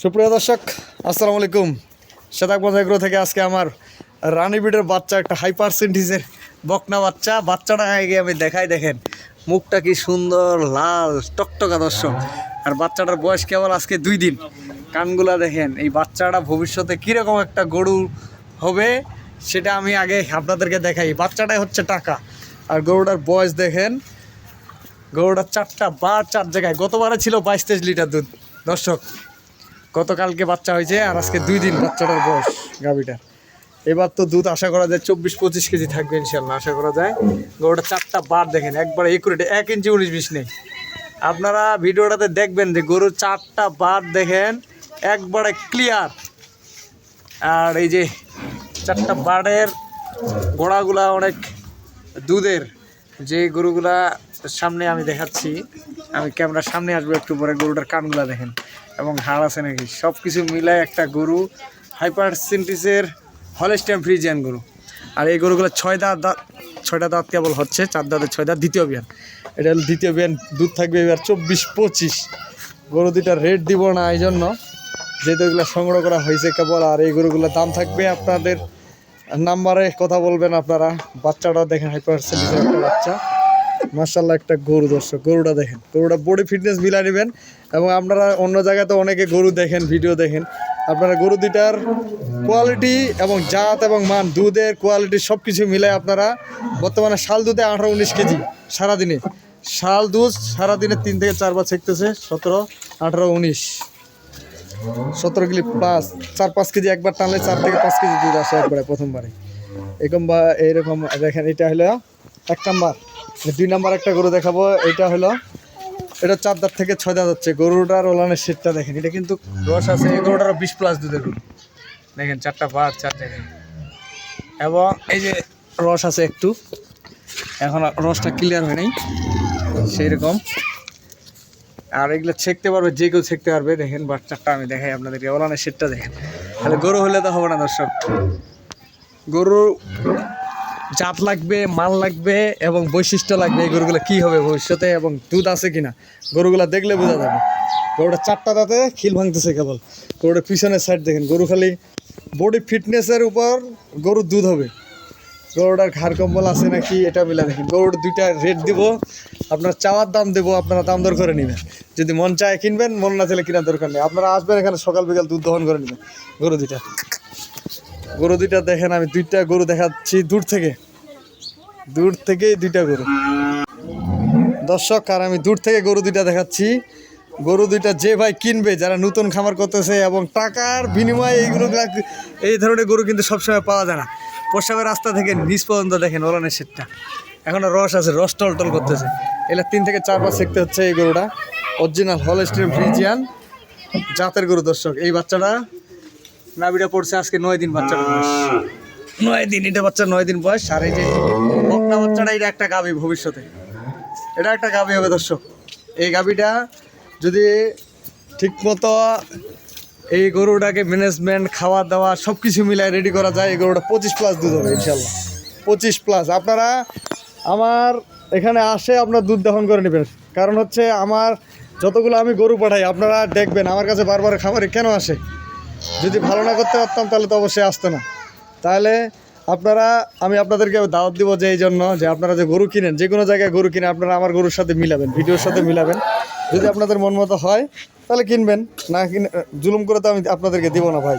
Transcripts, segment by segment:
সুপ্রিয় দর্শক আসসালামু আলাইকুম। শতাক মজাগ্রহ থেকে আজকে আমার রানী বিটের বাচ্চা একটা হাই পার্সেন্টেজের বকনা বাচ্চাটা আগে আমি দেখাই, দেখেন মুখটা কি সুন্দর লাল টকটকা দর্শক। আর বাচ্চাটার বয়স কেবল আজকে 2 দিন। কানগুলা দেখেন, এই বাচ্চাটা ভবিষ্যতে কীরকম একটা গরু হবে সেটা আমি আগে আপনাদেরকে দেখাই। বাচ্চাটাই হচ্ছে টাকা। আর গরুটার বয়স দেখেন, গরুটার 4টা বার 4 জায়গায়। গতবারে ছিল 22-23 লিটার দুধ দর্শক। গতকালকে বাচ্চা হয়েছে আর আজকে 2 দিন বাচ্চাটার বয়স গাভীটার। এবার তো দুধ আশা করা যায় 24-25 কেজি থাকবে ইনশাল্লাহ, আশা করা যায়। গরুটা 4টা বার দেখেন, একবারে একুরেট, 1 ইঞ্চি 19-20 নেই। আপনারা ভিডিওটাতে দেখবেন যে গরুর 4টা বার দেখেন একবারে ক্লিয়ার। আর এই যে 4টা বারের গোড়াগুলা অনেক দুধের। যে গরুগুলা সামনে আমি দেখাচ্ছি, আমি ক্যামেরার সামনে আসবো একটু পরে। গরুটার কানগুলা দেখেন এবং হাড় আছে নাকি, সব কিছু মিলায় একটা গরু হাই পার্সেন্টেজের হলস্টাইন ফ্রিজিয়ান গরু। আর এই গরুগুলো 6টা দাঁত কেবল হচ্ছে, 4 দাঁতের 6 দাঁত, দ্বিতীয় বিয়ান। এটা হলো দ্বিতীয় বিয়ান। দুধ থাকবে এবার 24-25। গরু দুইটা রেট দিব না এই জন্য, যেহেতু এগুলো সংগ্রহ করা হয়েছে কেবল। আর এই গরুগুলোর দাম থাকবে আপনাদের নাম্বারে কথা বলবেন আপনারা। বাচ্চাটাও দেখেন হাই পার্সেন্টেজের একটা বাচ্চা, মাশাআল্লাহ একটা গরু দর্শক। গরুটা দেখেন, গরুটা বডি ফিটনেস মিলাই নেবেন। এবং আপনারা অন্য জায়গায় তো অনেকে গরু দেখেন, ভিডিও দেখেন, আপনারা গরু দুইটার কোয়ালিটি এবং জাত এবং মান, দুধের কোয়ালিটি সব কিছু মিলাই আপনারা বর্তমানে শাল দুধে 18-19 কেজি সারাদিনে। শাল দুধ সারাদিনে 3 থেকে 4 বার ছেঁকতেছে। 17, 18, 19, 17 কিলো প্লাস। 4-5 কেজি একবার টানলে 4 থেকে 5 কেজি দুধ আসে একবারে প্রথমবারে। এরকম বা এইরকম দেখেন। এটা হলো 1 নাম্বার। 2 নাম্বার একটা গরু দেখাবো। এটা হলো, এটা 4 দাঁত থেকে 6 দাঁত হচ্ছে। গরুটার ওলানের সেটটা দেখেন, এটা কিন্তু রস আছে। এই গরুটার 20+ দুধের গরু দেখেন, 4টা বার 4 জায়গায়। এবং এই যে রস আছে একটু, এখন রসটা ক্লিয়ার হয় নাই সেই রকম। আর এগুলো ছেঁকতে পারবে, যে কেউ ছেঁকতে পারবে। দেখেন বাচ্চাটা আমি দেখাই আপনাদেরকে, ওলানের সেটটা দেখেন। তাহলে গরু হলে তো হবে না দর্শক, গরু জাত লাগবে, মাল লাগবে এবং বৈশিষ্ট্য লাগবে। এই গরুগুলো কী হবে ভবিষ্যতে এবং দুধ আছে কিনা গরুগুলা দেখলে বোঝা যাবে। গরুটা 4টা দাঁতে খিল ভাঙতেছে কেবল। গরুটার পিছনের সাইড দেখেন, গরু খালি বডি ফিটনেসের উপর গরুর দুধ হবে। গরুটার ঘাড় কম্বল আছে নাকি এটা মিলা দেখেন। গরুর 2টা রেট দিব, আপনার চাওয়ার দাম দেবো, আপনারা দাম দর করে নেবেন। যদি মন চায় কিনবেন, মন না চাইলে কেনার দরকার নেই। আপনারা আসবেন এখানে সকাল বিকাল দুধ দহন করে নেবেন। গরু দুইটা দেখেন, আমি 2টা গরু দেখাচ্ছি দূর থেকেই 2টা গরু দর্শক। আর আমি দূর থেকে গরু 2টা দেখাচ্ছি। গরু 2টা যে ভাই কিনবে, যারা নতুন খামার করতেছে এবং টাকার বিনিময়ে এই ধরনের গরু কিন্তু সবসময় পাওয়া যায় না। প্রসাবের রাস্তা থেকে নিচ পর্যন্ত দেখেন ওলানের সেটটা, এখনও রস আছে, রস টল করতেছে। এগুলো 3 থেকে 4 বার শিখতে হচ্ছে। এই গরুটা অরিজিনাল হলস্টাইন ফ্রিজিয়ান জাতের গরু দর্শক। এই বাচ্চাটা নাভিটা পড়ছে আজকে 9 দিন, বাচ্চাটা বয়স 9 দিন। এটা বাচ্চা 9 দিন বয়স। আর এই যে বকনা বাচ্চাটা, এটা একটা গাভী, ভবিষ্যতে এটা একটা গাভী হবে দর্শক। এই গাভীটা যদি ঠিকমতো এই গরুটাকে ম্যানেজমেন্ট, খাওয়া দাওয়া সব কিছু মিলাই রেডি করা যায়, এই গরুটা 25+ দুধ হবে ইনশাল্লাহ, 25+। আপনারা আমার এখানে আসে আপনার দুধ দহন করে নেবেন। কারণ হচ্ছে আমার যতগুলো আমি গরু পাঠাই, আপনারা দেখবেন আমার কাছে বারবার খামারে কেন আসে। যদি ভালো না করতে পারতাম তাহলে তো অবশ্যই আসতো না। তাহলে আমি আপনাদেরকে দাওয়াত দিব যে এই জন্য, যে আপনারা যে গরু কিনেন, যে কোনো জায়গায় গরু কিনে আপনারা আমার গরুর সাথে মিলাবেন, ভিডিওর সাথে মিলাবেন। যদি আপনাদের মন মতো হয় তাহলে কিনবেন, না কিনে জুলুম করে তো আমি আপনাদেরকে দিব না ভাই।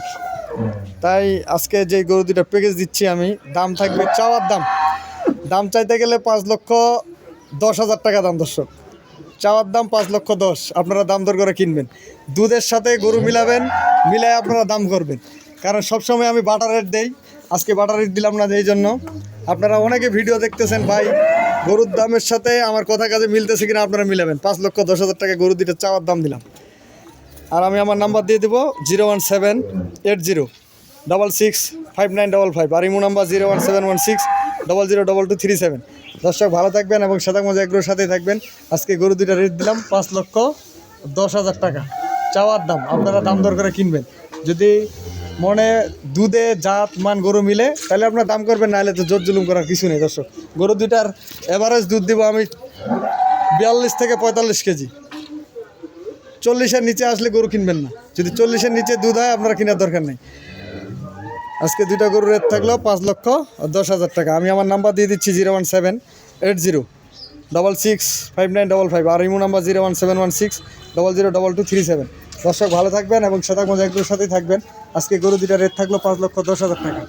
তাই আজকে যে গরু 2টা প্যাকেজ দিচ্ছি আমি, দাম থাকবে চাওয়ার দাম চাইতে গেলে 5,10,000 টাকা দাম দর্শক। চাওয়ার দাম 5,10,000। আপনারা দাম দর করে কিনবেন, দুধের সাথে গরু মিলাবেন, মিলাই আপনারা দাম করবেন। কারণ সবসময় আমি বাটার রেট দেই, আজকে বাটার রেট দিলাম না। এই জন্য আপনারা অনেকে ভিডিও দেখতেছেন ভাই, গরুর দামের সাথে আমার কথা কাজে মিলতেছে কিনা আপনারা মিলাবেন। 5,10,000 টাকা গরু 2টা চাওয়ার দাম দিলাম। আর আমি আমার নাম্বার দিয়ে দেবো 01780665955। আর ইমো নাম্বার 01716002237। দর্শক ভালো থাকবেন এবং শতাক মজাগ্রহর সাথে থাকবেন। আজকে গরু 2টা রেট দিলাম 5,10,000 টাকা চাওয়ার দাম। আপনারা দাম দর করে কিনবেন। যদি মনে দুধে জাত মান গরু মিলে তাহলে আপনার দাম করবেন, নাহলে তো জোর জুলুম করার কিছু নেই দর্শক। গরু 2টার এভারেজ দুধ দিব আমি 42 থেকে 45 কেজি, 40-এর নিচে আসলে গরু কিনবেন না, যদি 40-এর নিচে দুধ হয় আপনারা কেনার দরকার নেই। আজকে 2টা গরুর রেট থাকলো 5,10,000 টাকা। আমি আমার নাম্বার দিয়ে দিচ্ছি 01780665955, আর ইমো নাম্বার 01716002237। দর্শক ভালো থাকবেন এবং শতাক মজা এগুলোর সাথেই থাকবেন। আজকে গরু 2টা রেট থাকলো 5,10,000 টাকা।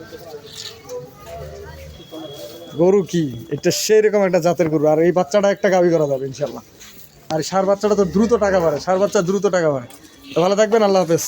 গরু কি এটা সেই রকম একটা জাতের গরু, আর এই বাচ্চাটা একটা গাভী করা যাবে ইনশাল্লাহ। আর ষাঁড় বাচ্চাটা তো দ্রুত টাকা বাড়ে, ষাঁড় বাচ্চা দ্রুত টাকা বাড়ে। তো ভালো থাকবেন, আল্লাহ হাফেজ।